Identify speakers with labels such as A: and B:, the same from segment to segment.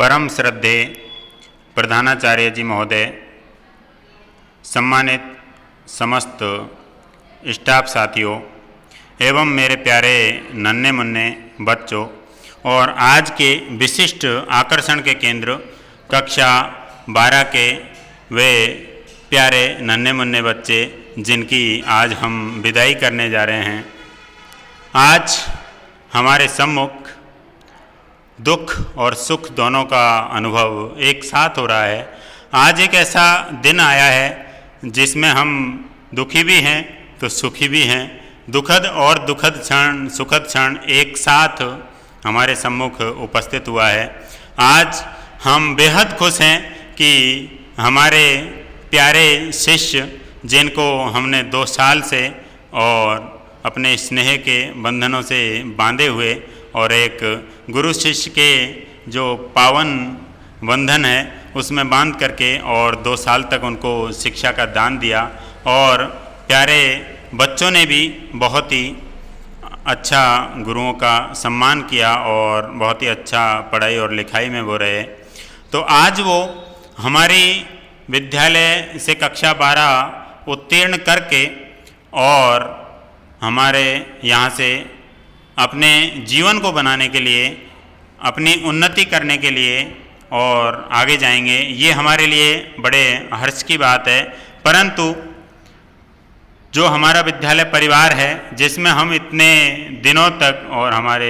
A: परम श्रद्धेय प्रधानाचार्य जी महोदय, सम्मानित समस्त स्टाफ साथियों एवं मेरे प्यारे नन्हे मुन्ने बच्चों और आज के विशिष्ट आकर्षण के केंद्र कक्षा 12 के वे प्यारे नन्हे मुन्ने बच्चे जिनकी आज हम विदाई करने जा रहे हैं। आज हमारे सम्मुख दुख और सुख दोनों का अनुभव एक साथ हो रहा है। आज एक ऐसा दिन आया है जिसमें हम दुखी भी हैं तो सुखी भी हैं। दुखद और दुखद क्षण, सुखद क्षण एक साथ हमारे सम्मुख उपस्थित हुआ है। आज हम बेहद खुश हैं कि हमारे प्यारे शिष्य जिनको हमने 2 साल से और अपने स्नेह के बंधनों से बांधे हुए और एक गुरु शिष्य के जो पावन बंधन है उसमें बांध करके और 2 साल तक उनको शिक्षा का दान दिया और प्यारे बच्चों ने भी बहुत ही अच्छा गुरुओं का सम्मान किया और बहुत ही अच्छा पढ़ाई और लिखाई में वो रहे। तो आज वो हमारी विद्यालय से कक्षा 12 उत्तीर्ण करके और हमारे यहाँ से अपने जीवन को बनाने के लिए, अपनी उन्नति करने के लिए और आगे जाएंगे। ये हमारे लिए बड़े हर्ष की बात है। परंतु जो हमारा विद्यालय परिवार है जिसमें हम इतने दिनों तक और हमारे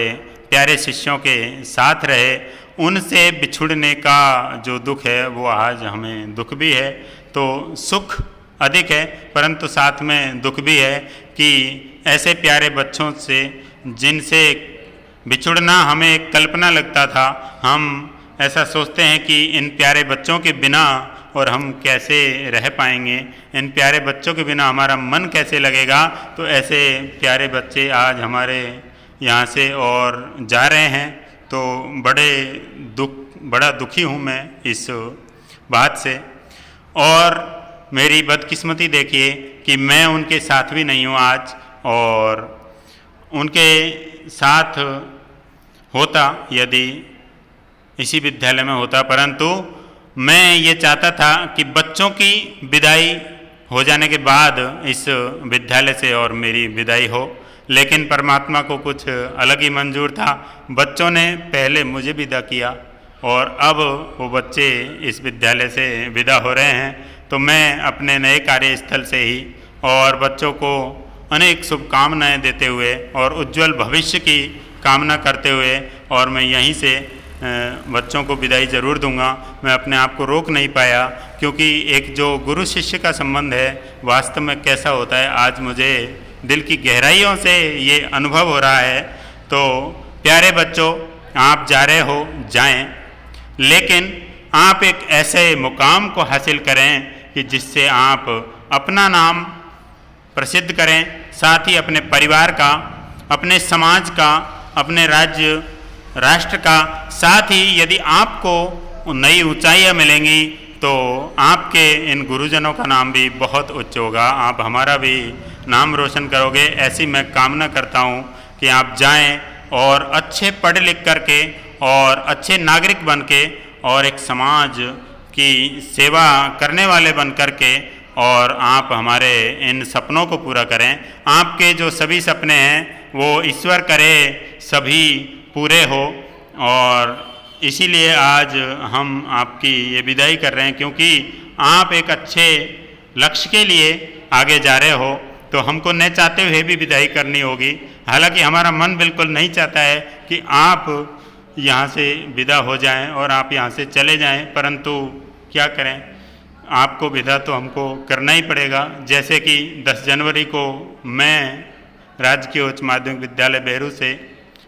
A: प्यारे शिष्यों के साथ रहे, उनसे बिछुड़ने का जो दुख है वो आज हमें दुख भी है। तो सुख अधिक है परंतु साथ में दुख भी है कि ऐसे प्यारे बच्चों से जिनसे बिछुड़ना हमें एक कल्पना लगता था, हम ऐसा सोचते हैं कि इन प्यारे बच्चों के बिना और हम कैसे रह पाएंगे, इन प्यारे बच्चों के बिना हमारा मन कैसे लगेगा। तो ऐसे प्यारे बच्चे आज हमारे यहाँ से और जा रहे हैं। तो बड़ा दुखी हूँ मैं इस बात से। और मेरी बदकिस्मती देखिए कि मैं उनके साथ भी नहीं हूँ आज, और उनके साथ होता यदि इसी विद्यालय में होता, परंतु मैं ये चाहता था कि बच्चों की विदाई हो जाने के बाद इस विद्यालय से और मेरी विदाई हो, लेकिन परमात्मा को कुछ अलग ही मंजूर था। बच्चों ने पहले मुझे विदा किया और अब वो बच्चे इस विद्यालय से विदा हो रहे हैं। तो मैं अपने नए कार्यस्थल से ही और बच्चों को अनेक शुभकामनाएं देते हुए और उज्जवल भविष्य की कामना करते हुए और मैं यहीं से बच्चों को विदाई ज़रूर दूंगा। मैं अपने आप को रोक नहीं पाया क्योंकि एक जो गुरु शिष्य का संबंध है वास्तव में कैसा होता है आज मुझे दिल की गहराइयों से ये अनुभव हो रहा है। तो प्यारे बच्चों, आप जा रहे हो जाएं, लेकिन आप एक ऐसे मुकाम को हासिल करें कि जिससे आप अपना नाम प्रसिद्ध करें, साथ ही अपने परिवार का, अपने समाज का, अपने राज्य राष्ट्र का, साथ ही यदि आपको नई ऊंचाइयां मिलेंगी तो आपके इन गुरुजनों का नाम भी बहुत उच्च होगा, आप हमारा भी नाम रोशन करोगे। ऐसी मैं कामना करता हूं कि आप जाएं और अच्छे पढ़ लिख करके और अच्छे नागरिक बन के और एक समाज की सेवा करने वाले बन करके और आप हमारे इन सपनों को पूरा करें। आपके जो सभी सपने हैं वो ईश्वर करे सभी पूरे हो, और इसीलिए आज हम आपकी ये विदाई कर रहे हैं क्योंकि आप एक अच्छे लक्ष्य के लिए आगे जा रहे हो। तो हमको न चाहते हुए भी विदाई करनी होगी। हालांकि हमारा मन बिल्कुल नहीं चाहता है कि आप यहाँ से विदा हो जाएं और आप यहाँ से चले जाएं, परंतु क्या करें, आपको विदा तो हमको करना ही पड़ेगा। जैसे कि 10 जनवरी को मैं राजकीय उच्च माध्यमिक विद्यालय बेहरू से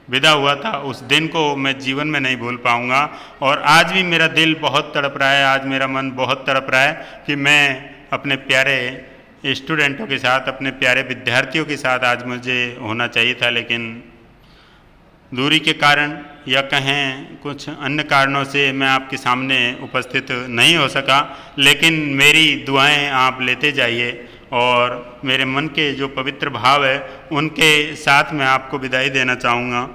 A: विदा हुआ था, उस दिन को मैं जीवन में नहीं भूल पाऊंगा। और आज भी मेरा दिल बहुत तड़प रहा है, आज मेरा मन बहुत तड़प रहा है कि मैं अपने प्यारे स्टूडेंटों के साथ, अपने प्यारे विद्यार्थियों के साथ आज मुझे होना चाहिए था, लेकिन दूरी के कारण या कहें कुछ अन्य कारणों से मैं आपके सामने उपस्थित नहीं हो सका। लेकिन मेरी दुआएं आप लेते जाइए और मेरे मन के जो पवित्र भाव है उनके साथ मैं आपको विदाई देना चाहूँगा।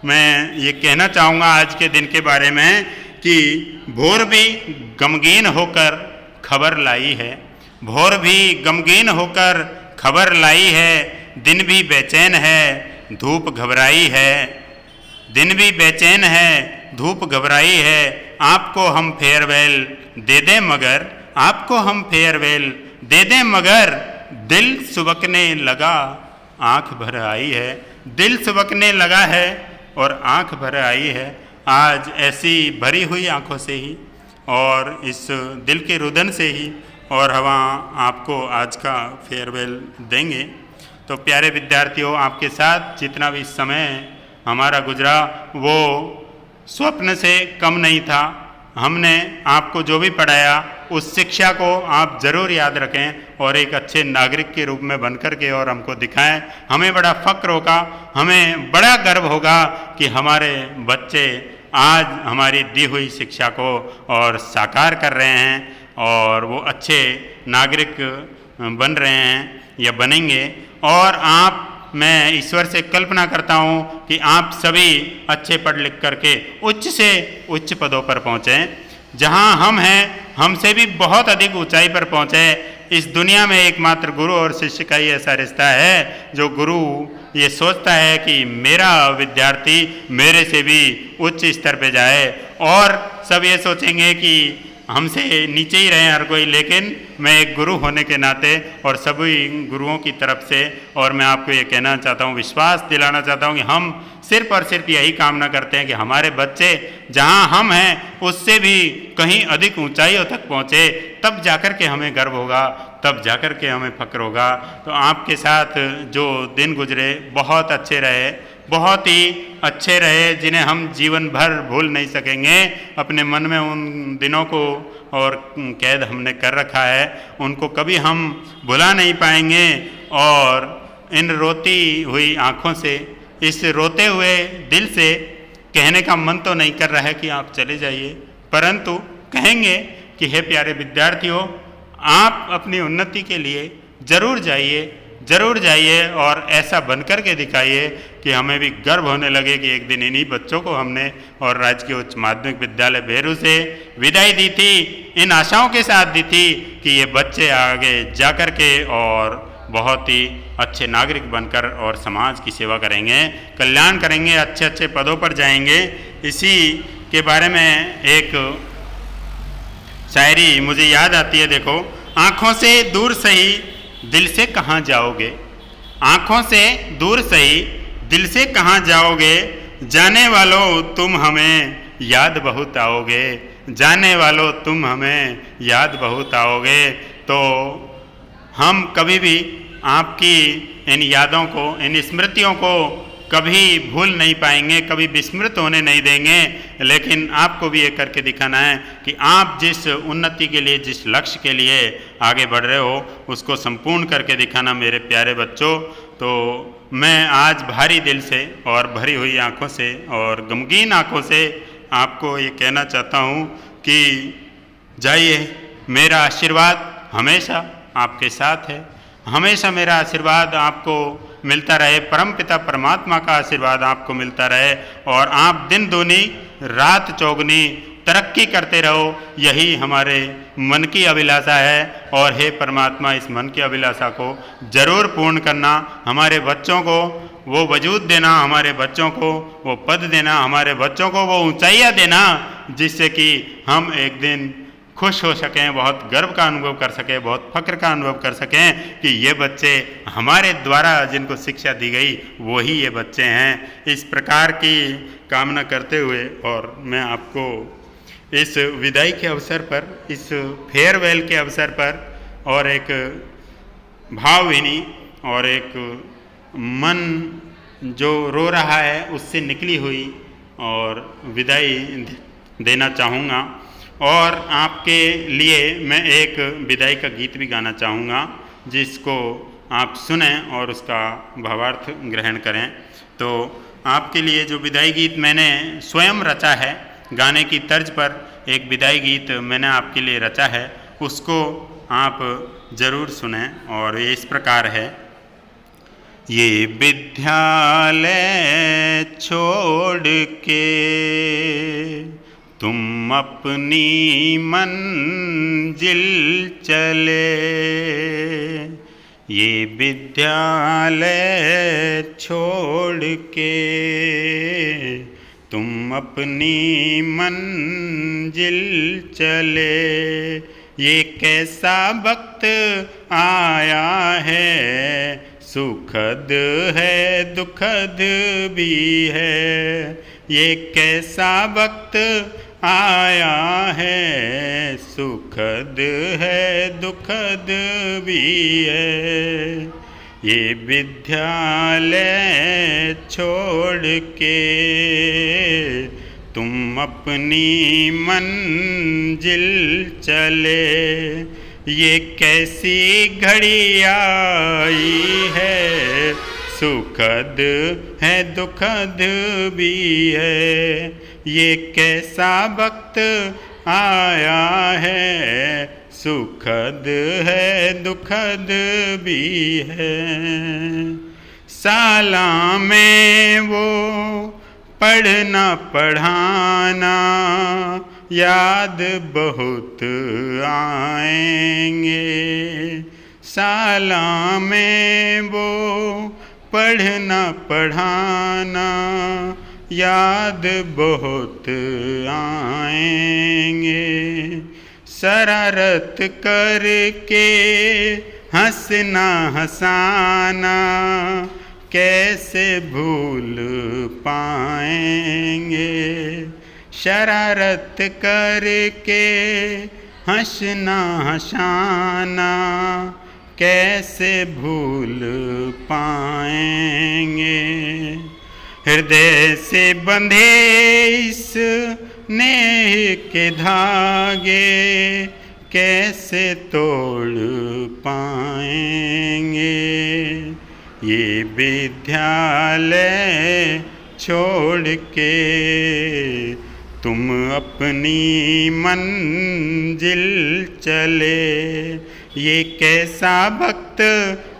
A: मैं ये कहना चाहूँगा आज के दिन के बारे में कि भोर भी गमगीन होकर खबर लाई है, भोर भी गमगीन होकर खबर लाई है, दिन भी बेचैन है धूप घबराई है, दिन भी बेचैन है धूप घबराई है, आपको हम फेयरवेल दे दें मगर, आपको हम फेयरवेल दे दें मगर, दिल सुबकने लगा आंख भर आई है, दिल सुबकने लगा है और आंख भर आई है। आज ऐसी भरी हुई आंखों से ही और इस दिल के रुदन से ही और हम आपको आज का फेयरवेल देंगे। तो प्यारे विद्यार्थियों, आपके साथ जितना भी समय हमारा गुजरा वो स्वप्न से कम नहीं था। हमने आपको जो भी पढ़ाया उस शिक्षा को आप ज़रूर याद रखें और एक अच्छे नागरिक के रूप में बन कर के और हमको दिखाएं। हमें बड़ा फ़क्र होगा, हमें बड़ा गर्व होगा कि हमारे बच्चे आज हमारी दी हुई शिक्षा को और साकार कर रहे हैं और वो अच्छे नागरिक बन रहे हैं या बनेंगे। और आप, मैं ईश्वर से कल्पना करता हूँ कि आप सभी अच्छे पढ़ लिख करके उच्च से उच्च पदों पर पहुँचें। जहाँ हम हैं हमसे भी बहुत अधिक ऊंचाई पर पहुँचें। इस दुनिया में एकमात्र गुरु और शिष्य का ही ऐसा रिश्ता है जो गुरु ये सोचता है कि मेरा विद्यार्थी मेरे से भी उच्च स्तर पे जाए, और सब ये सोचेंगे कि हमसे नीचे ही रहे हर कोई, लेकिन मैं एक गुरु होने के नाते और सभी गुरुओं की तरफ से, और मैं आपको ये कहना चाहता हूँ, विश्वास दिलाना चाहता हूँ कि हम सिर्फ और सिर्फ यही कामना करते हैं कि हमारे बच्चे जहाँ हम हैं उससे भी कहीं अधिक ऊंचाइयों तक पहुँचे, तब जाकर के हमें गर्व होगा, तब जाकर के हमें फ़क्र होगा। तो आपके साथ जो दिन गुजरे बहुत अच्छे रहे, बहुत ही अच्छे रहे, जिन्हें हम जीवन भर भूल नहीं सकेंगे। अपने मन में उन दिनों को और कैद हमने कर रखा है, उनको कभी हम भुला नहीं पाएंगे। और इन रोती हुई आँखों से, इस रोते हुए दिल से कहने का मन तो नहीं कर रहा है कि आप चले जाइए, परंतु कहेंगे कि हे प्यारे विद्यार्थियों, आप अपनी उन्नति के लिए ज़रूर जाइए, ज़रूर जाइए और ऐसा बनकर के दिखाइए कि हमें भी गर्व होने लगे कि एक दिन इन्हीं बच्चों को हमने और राजकीय उच्च माध्यमिक विद्यालय बेरू से विदाई दी थी, इन आशाओं के साथ दी थी कि ये बच्चे आगे जा कर के और बहुत ही अच्छे नागरिक बनकर और समाज की सेवा करेंगे, कल्याण करेंगे, अच्छे अच्छे पदों पर जाएंगे। इसी के बारे में एक शायरी मुझे याद आती है। देखो, आँखों से दूर सही दिल से कहाँ जाओगे, आँखों से दूर सही दिल से कहाँ जाओगे, जाने वालों तुम हमें याद बहुत आओगे, जाने वालों तुम हमें याद बहुत आओगे। तो हम कभी भी आपकी इन यादों को, इन स्मृतियों को कभी भूल नहीं पाएंगे, कभी विस्मृत होने नहीं देंगे। लेकिन आपको भी ये करके दिखाना है कि आप जिस उन्नति के लिए, जिस लक्ष्य के लिए आगे बढ़ रहे हो, उसको संपूर्ण करके दिखाना मेरे प्यारे बच्चों। तो मैं आज भारी दिल से और भरी हुई आँखों से और गमगीन आँखों से आपको ये कहना चाहता हूँ कि जाइए, मेरा आशीर्वाद हमेशा आपके साथ है, हमेशा मेरा आशीर्वाद आपको मिलता रहे, परमपिता परमात्मा का आशीर्वाद आपको मिलता रहे और आप दिन दूनी रात चौगुनी तरक्की करते रहो, यही हमारे मन की अभिलाषा है। और हे परमात्मा, इस मन की अभिलाषा को जरूर पूर्ण करना, हमारे बच्चों को वो वजूद देना, हमारे बच्चों को वो पद देना, हमारे बच्चों को वो ऊंचाइयाँ देना, जिससे कि हम एक दिन खुश हो सकें, बहुत गर्व का अनुभव कर सकें, बहुत फक्र का अनुभव कर सकें कि ये बच्चे हमारे द्वारा जिनको शिक्षा दी गई वही ये बच्चे हैं। इस प्रकार की कामना करते हुए और मैं आपको इस विदाई के अवसर पर, इस फेयरवेल के अवसर पर और एक भावहीनी और एक मन जो रो रहा है उससे निकली हुई और विदाई देना चाहूँगा। और आपके लिए मैं एक विदाई का गीत भी गाना चाहूँगा, जिसको आप सुनें और उसका भावार्थ ग्रहण करें। तो आपके लिए जो विदाई गीत मैंने स्वयं रचा है, गाने की तर्ज पर एक विदाई गीत मैंने आपके लिए रचा है, उसको आप ज़रूर सुनें। और ये इस प्रकार है। ये विद्यालय छोड़ के तुम अपनी मंजिल चले, ये विद्यालय छोड़ के। तुम अपनी मंजिल चले, ये कैसा वक्त आया है, सुखद है दुखद भी है। ये कैसा वक्त आया है, सुखद है दुखद भी है। ये विद्यालय छोड़ के तुम अपनी मंजिल चले, ये कैसी घड़ी आई है, सुखद है दुखद भी है। ये कैसा वक्त आया है, सुखद है दुखद भी है। साला में वो पढ़ना पढ़ाना याद बहुत आएंगे, साला में वो पढ़ना पढ़ाना याद बहुत आएंगे। शरारत करके हंसना हंसाना कैसे भूल पाएंगे। शरारत करके हंसना हंसाना कैसे भूल पाएंगे। हृदय से बंधे इस स्नेह के धागे कैसे तोड़ पाएंगे। ये विद्यालय छोड़ के तुम अपनी मंजिल चले, ये कैसा वक्त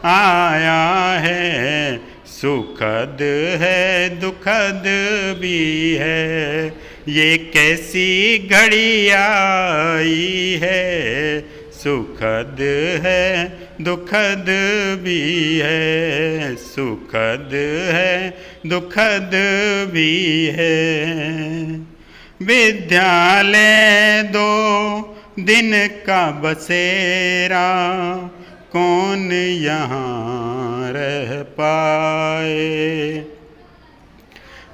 A: आया है, सुखद है दुखद भी है। ये कैसी घड़ी आई है, सुखद है दुखद भी है, सुखद है दुखद भी है। विद्यालय 2 दिन का बसेरा कौन यहाँ रह पाए।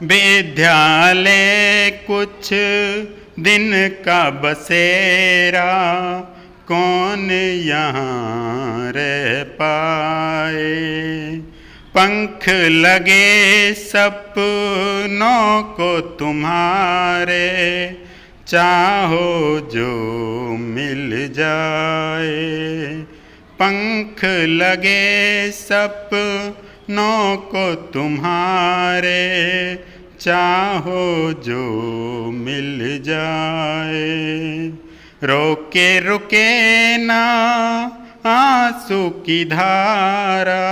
A: विद्यालय कुछ दिन का बसेरा कौन यहाँ रह पाए। पंख लगे सपनों को तुम्हारे, चाहो जो मिल जाए। पंख लगे सपनों को तुम्हारे, चाहो जो मिल जाए। रोके रुके ना आंसू की धारा,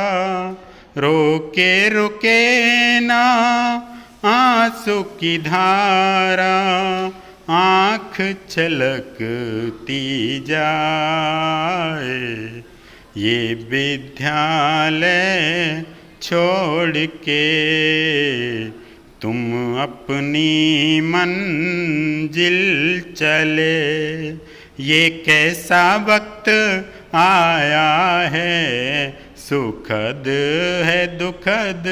A: रोके रुके ना आंसू की धारा, आँख छलकती जाए। ये विद्यालय छोड़ के तुम अपनी मंजिल चले, ये कैसा वक्त आया है, सुखद है दुखद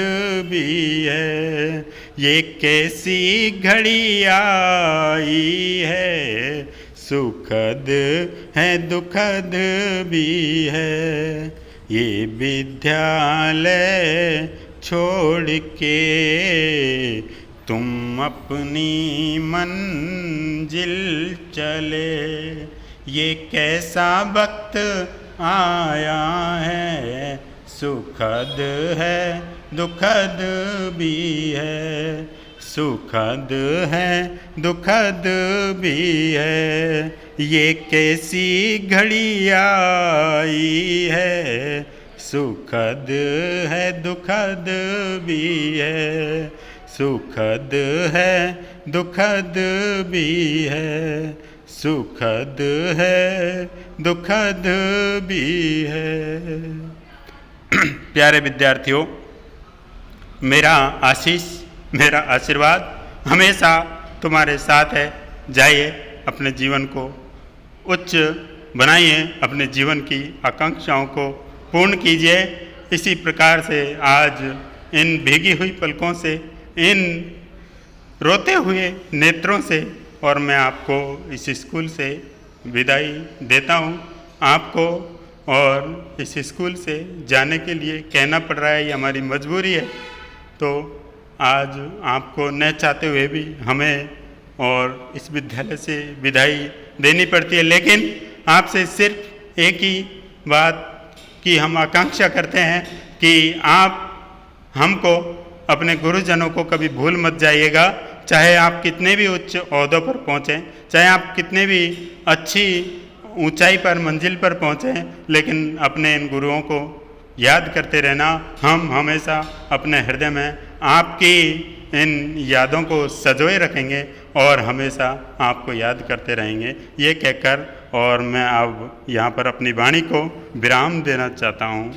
A: भी है। ये कैसी घड़ी आई है, सुखद है दुखद भी है। ये विद्यालय छोड़ के तुम अपनी मंजिल चले, ये कैसा वक्त आया है, सुखद है दुखद भी है, सुखद है दुखद भी है। ये कैसी घड़ी आई है, सुखद है दुखद भी है, सुखद है दुखद भी है, सुखद है, दुखद भी है। प्यारे विद्यार्थियों, मेरा आशीष, मेरा आशीर्वाद हमेशा तुम्हारे साथ है। जाइए, अपने जीवन को उच्च बनाइए, अपने जीवन की आकांक्षाओं को पूर्ण कीजिए। इसी प्रकार से आज इन भीगी हुई पलकों से, इन रोते हुए नेत्रों से, और मैं आपको इस स्कूल से विदाई देता हूँ। आपको और इस स्कूल से जाने के लिए कहना पड़ रहा है, ये हमारी मजबूरी है। तो आज आपको न चाहते हुए भी हमें और इस विद्यालय से विदाई देनी पड़ती है, लेकिन आपसे सिर्फ एक ही बात की हम आकांक्षा करते हैं कि आप हमको, अपने गुरुजनों को कभी भूल मत जाइएगा। चाहे आप कितने भी उच्च ओहदों पर पहुँचें, चाहे आप कितने भी अच्छी ऊंचाई पर, मंजिल पर पहुँचें, लेकिन अपने इन गुरुओं को याद करते रहना। हम हमेशा अपने हृदय में आपकी इन यादों को सजोए रखेंगे और हमेशा आपको याद करते रहेंगे। ये कहकर और मैं अब यहाँ पर अपनी वाणी को विराम देना चाहता हूँ।